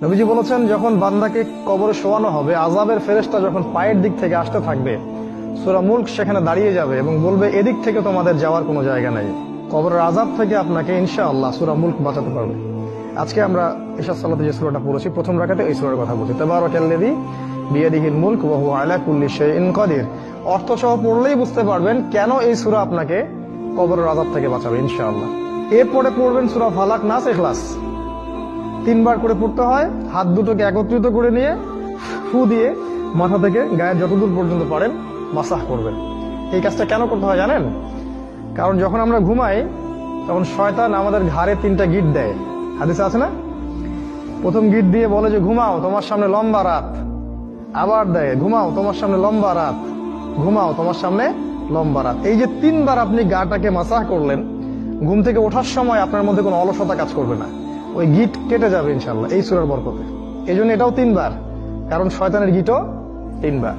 নবীজি বলেছেন, যখন বান্দাকে কবরে শোয়ানো হবে, আযাবের ফেরেশতা যখন পায়ের দিক থেকে আসতে থাকবে, সূরা মুলক সেখানে দাঁড়িয়ে যাবে এবং বলবে, এদিক থেকে তোমাদের যাওয়ার কোনো জায়গা নেই। কবরের আযাব থেকে আপনাকে ইনশাআল্লাহ সূরা মুলক বাঁচাতে পারবে। আজকে আমরা ইশা সালাতে যে সূরাটা পড়েছি, প্রথম রাকাতে এই সূরার কথা বলছি, তাবারাকাল্লাযী বিয়াদিহিল মুলক ওয়া হুয়া আলা কুল্লি শাইইন কাদির। অর্থসহ পড়লেই বুঝতে পারবেন কেন এই সূরা আপনাকে কবরের আযাব থেকে বাঁচাবে ইনশাআল্লাহ। এরপরে পড়বেন সূরা ফালাক, নাস, ইখলাস। 3 বার করে পড়তে হয়। হাত দুটোকে একত্রিত করে নিয়ে ফু দিয়ে মাথা থেকে গায়ের যতদূর পর্যন্ত পারেন মাসাহ করবেন। এই কাজটা কেন করতে হয় জানেন? কারণ যখন আমরা ঘুমাই তখন শয়তান আমাদের ঘাড়ে 3টা গিট দেয়। হাদিসে আছে না? প্রথম গিট দিয়ে বলে যে ঘুমাও, তোমার সামনে লম্বা রাত। আবার দেয়, ঘুমাও, তোমার সামনে লম্বা রাত। ঘুমাও, তোমার সামনে লম্বা রাত। এই যে 3 বার আপনি গাটাকে মাসাহ করলেন, ঘুম থেকে ওঠার সময় আপনার মধ্যে কোনো অলসতা কাজ করবে না। ওই গিট কেটে যাবে ইনশাআল্লাহ এই সূরার বরকতে। এই জন্য এটাও 3 বার, কারণ শয়তানের গিটও 3 বার।